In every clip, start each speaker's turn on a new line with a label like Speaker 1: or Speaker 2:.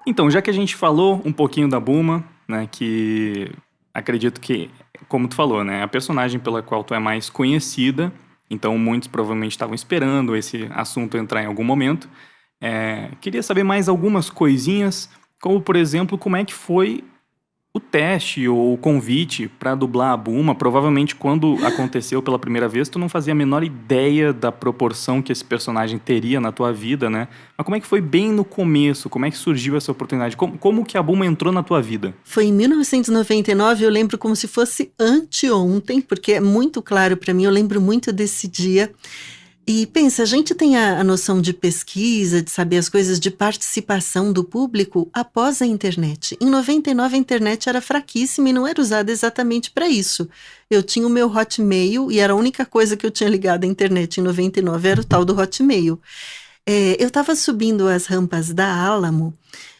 Speaker 1: Então, já que a gente falou um pouquinho da Bulma, né, que acredito que, como tu falou, né, a personagem pela qual tu é mais conhecida, então muitos provavelmente estavam esperando esse assunto entrar em algum momento. Queria saber mais algumas coisinhas, como por exemplo, como é que foi o teste ou o convite para dublar a Bulma. Provavelmente quando aconteceu pela primeira vez, tu não fazia a menor ideia da proporção que esse personagem teria na tua vida, né? Mas como é que foi bem no começo? Como é que surgiu essa oportunidade? Como que a Bulma entrou na tua vida?
Speaker 2: Foi em 1999, eu lembro como se fosse anteontem, porque é muito claro para mim, eu lembro muito desse dia. E pensa, a gente tem a noção de pesquisa, de saber as coisas, de participação do público após a internet. Em 99 a internet era fraquíssima e não era usada exatamente para isso. Eu tinha o meu Hotmail e era a única coisa que eu tinha ligado à internet em 99 era o tal do Hotmail. Eu estava subindo as rampas da Alamo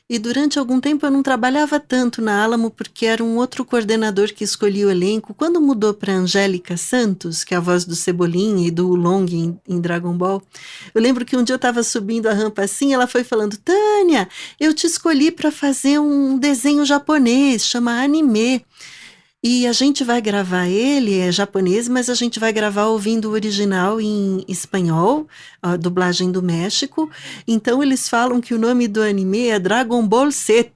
Speaker 2: e durante algum tempo eu não trabalhava tanto na Alamo porque era um outro coordenador que escolhia o elenco. Quando mudou para Angélica Santos, que é a voz do Cebolinha e do Long em Dragon Ball, eu lembro que um dia eu estava subindo a rampa assim, ela foi falando: Tânia, eu te escolhi para fazer um desenho japonês, chama anime. E a gente vai gravar ele, é japonês, mas a gente vai gravar ouvindo o original em espanhol, a dublagem do México. Então eles falam que o nome do anime é Dragon Ball Z.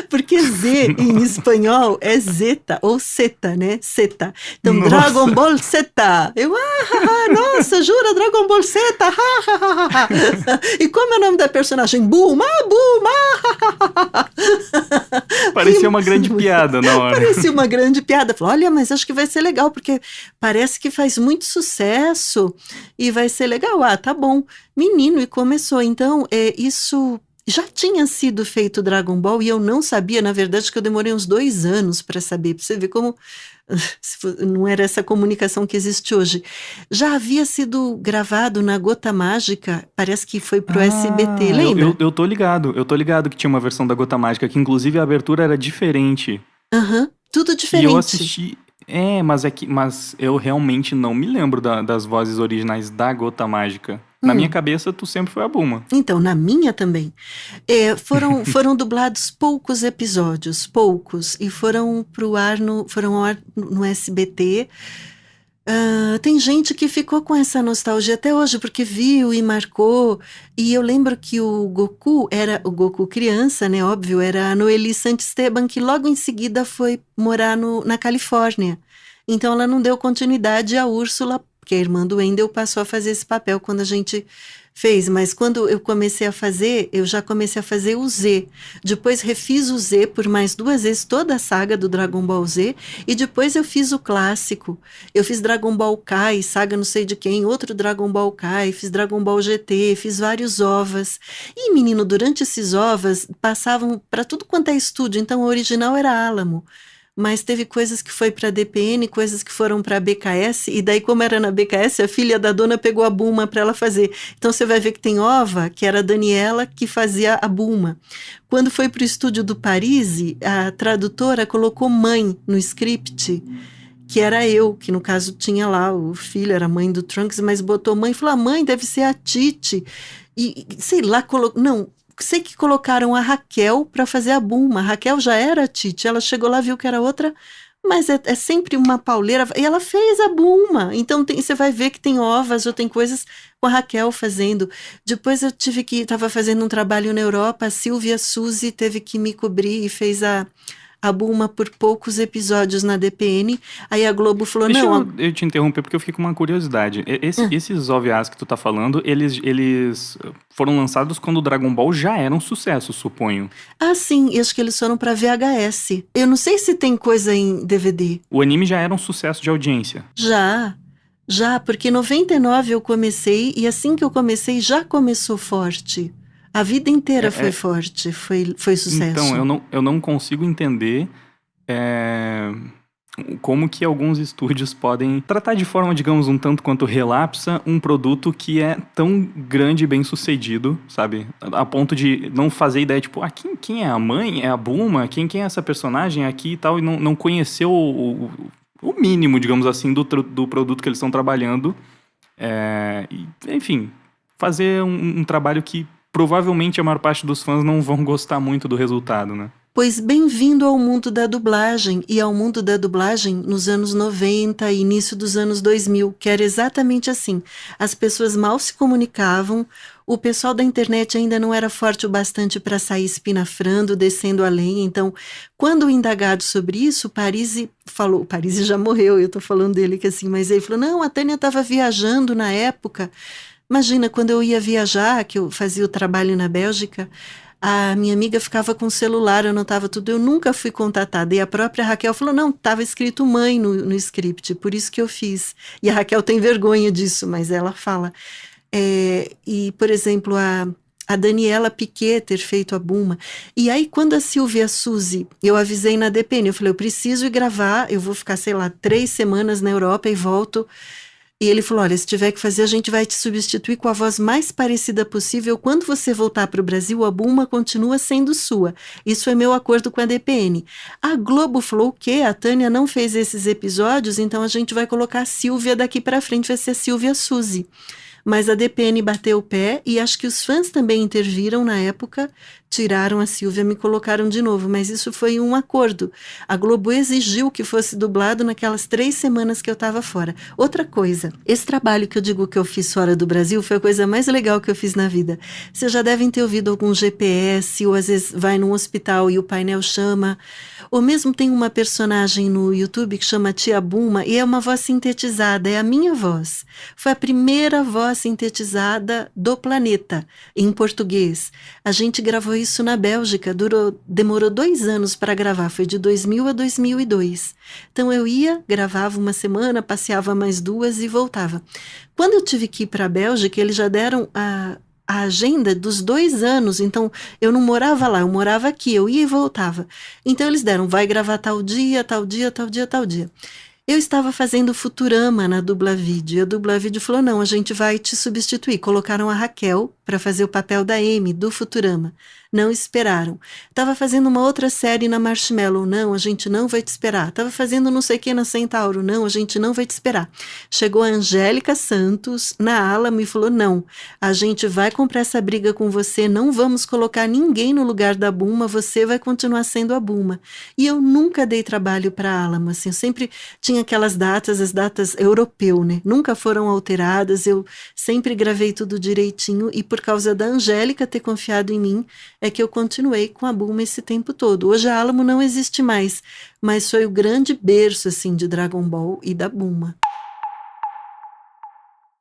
Speaker 2: Porque Z em espanhol é Zeta ou Seta, né? Seta. Então, Dragon
Speaker 1: Nossa!
Speaker 2: Ball Zeta. Nossa, jura? Dragon Ball Zeta? E como é o nome da personagem? Bulma, Bulma.
Speaker 1: Parecia uma grande piada na hora.
Speaker 2: Parecia uma grande piada. Falei, olha, mas acho que vai ser legal, porque parece que faz muito sucesso e vai ser legal. Ah, tá bom. Menino, e começou. Então, isso já tinha sido feito Dragon Ball e eu não sabia, na verdade, que eu demorei uns 2 anos para saber. Pra você ver como não era essa comunicação que existe hoje. Já havia sido gravado na Gota Mágica, parece que foi pro SBT,
Speaker 1: Ah,
Speaker 2: lembra?
Speaker 1: eu tô ligado que tinha uma versão da Gota Mágica, que inclusive a abertura era diferente.
Speaker 2: Aham, tudo
Speaker 1: E eu
Speaker 2: diferente.
Speaker 1: assisti. Mas eu realmente não me lembro das vozes originais da Gota Mágica. Na minha
Speaker 2: Hum.
Speaker 1: cabeça, tu sempre foi a Bulma.
Speaker 2: Então, na minha também. Foram dublados poucos episódios, poucos, e foram ao ar no SBT. Tem gente que ficou com essa nostalgia até hoje, porque viu e marcou. E eu lembro que o Goku era o Goku criança, né? Óbvio, era a Noeli Santisteban, que logo em seguida foi morar na Califórnia. Então ela não deu continuidade à Úrsula, porque a irmã do Wendell passou a fazer esse papel quando a gente fez. Mas quando eu comecei a fazer, eu já comecei a fazer o Z. Depois refiz o Z por mais 2 vezes, toda a saga do Dragon Ball Z. E depois eu fiz o clássico. Eu fiz Dragon Ball Kai, saga não sei de quem, outro Dragon Ball Kai, fiz Dragon Ball GT, fiz vários OVAs. E, menino, durante esses OVAs, passavam para tudo quanto é estúdio, então o original era Alamo. Mas teve coisas que foi para DPN, coisas que foram para BKS, e daí, como era na BKS, a filha da dona pegou a Bulma para ela fazer. Então você vai ver que tem OVA, que era a Daniela que fazia a Bulma. Quando foi para o estúdio do Parisi, a tradutora colocou mãe no script, que era eu, que no caso tinha lá o filho, era mãe do Trunks, mas botou mãe e falou: a mãe deve ser a Titi. E sei lá, colocou. Não, sei que colocaram a Raquel para fazer a Bulma. A Raquel já era a Titi, ela chegou lá, viu que era outra, mas é sempre uma pauleira. E ela fez a Bulma. Então você vai ver que tem ovas ou tem coisas com a Raquel fazendo. Depois eu estava fazendo um trabalho na Europa, a Silvia Suzy teve que me cobrir e fez a Bulma por poucos episódios na DPN. Aí a Globo falou:
Speaker 1: Deixa
Speaker 2: não,
Speaker 1: eu te interromper porque eu fiquei com uma curiosidade. Esses OVAs que tu tá falando, eles foram lançados quando o Dragon Ball já era um sucesso, suponho.
Speaker 2: sim, eu acho que eles foram para VHS. Eu não sei se tem coisa em DVD.
Speaker 1: O anime já era um sucesso de audiência.
Speaker 2: Já, já, porque em 99 eu comecei e assim que eu comecei já começou forte. A vida
Speaker 1: É,
Speaker 2: inteira foi
Speaker 1: é-
Speaker 2: forte, foi
Speaker 1: então,
Speaker 2: sucesso.
Speaker 1: eu não consigo entender é, como que alguns estúdios podem tratar de forma, digamos, um tanto quanto relapsa um produto que é tão grande e bem sucedido, sabe? A ponto de não fazer ideia, tipo, quem é a mãe? É a Bulma? Quem é essa personagem aqui e tal? E não conhecer o mínimo, digamos assim, do produto que eles estão trabalhando. Enfim, fazer um trabalho que provavelmente a maior parte dos fãs não vão gostar muito do resultado, né?
Speaker 2: Pois bem-vindo ao mundo da dublagem, e ao mundo da dublagem nos anos 90 e início dos anos 2000, que era exatamente assim. As pessoas mal se comunicavam, o pessoal da internet ainda não era forte o bastante para sair espinafrando, descendo a lenha. Então, quando indagado sobre isso, Parisi falou, Parisi já morreu, eu estou falando dele que assim, mas ele falou, não, a Tânia estava viajando na época. Imagina, quando eu ia viajar, que eu fazia o trabalho na Bélgica, a minha amiga ficava com o celular, anotava tudo, eu nunca fui contatada. E a própria Raquel falou, não, estava escrito mãe no script, por isso que eu fiz. E a Raquel tem vergonha disso, mas ela fala. E, por exemplo, a Daniela Piquet ter feito a Bulma. E aí, quando a Silvia Suzy, eu avisei na DPN, eu falei, eu preciso ir gravar, eu vou ficar, sei lá, 3 semanas na Europa e volto. E ele falou, olha, se tiver que fazer, a gente vai te substituir com a voz mais parecida possível. Quando você voltar para o Brasil, a Bulma continua sendo sua. Isso é meu acordo com a DPN. A Globo falou que a Tânia não fez esses episódios, então a gente vai colocar a Silvia daqui para frente, vai ser a Silvia Suzy. Mas a DPN bateu o pé e acho que os fãs também interviram na época, tiraram a Silvia, me colocaram de novo, mas isso foi um acordo. A Globo exigiu que fosse dublado naquelas 3 semanas que eu estava fora. Outra coisa, esse trabalho que eu digo que eu fiz fora do Brasil foi a coisa mais legal que eu fiz na vida. Vocês já devem ter ouvido algum GPS, ou às vezes vai num hospital e o painel chama, ou mesmo tem uma personagem no YouTube que chama Tia Bulma e é uma voz sintetizada, é a minha voz. Foi a primeira voz sintetizada do planeta, em português. A gente gravou isso na Bélgica, demorou 2 anos para gravar, foi de 2000 a 2002. Então eu ia, gravava uma semana, passeava mais 2 e voltava. Quando eu tive que ir para a Bélgica, eles já deram a agenda dos 2 anos, então eu não morava lá, eu morava aqui, eu ia e voltava. Então eles deram, vai gravar tal dia, tal dia, tal dia, tal dia. Eu estava fazendo Futurama na Dublavídeo, e a Dublavídeo falou, não, a gente vai te substituir. Colocaram a Raquel para fazer o papel da Amy, do Futurama. Não esperaram. Estava fazendo uma outra série na Marshmallow, não, a gente não vai te esperar. Estava fazendo não sei o que na Centauro, não, a gente não vai te esperar. Chegou a Angélica Santos na Alamo e falou, não, a gente vai comprar essa briga com você, não vamos colocar ninguém no lugar da Bulma, você vai continuar sendo a Bulma. E eu nunca dei trabalho para a Alamo, assim, eu sempre tinha aquelas datas, as datas europeu, né? Nunca foram alteradas, eu sempre gravei tudo direitinho e por causa da Angélica ter confiado em mim, é que eu continuei com a Bulma esse tempo todo. Hoje a Alamo não existe mais, mas foi o grande berço, assim, de Dragon Ball e da Bulma.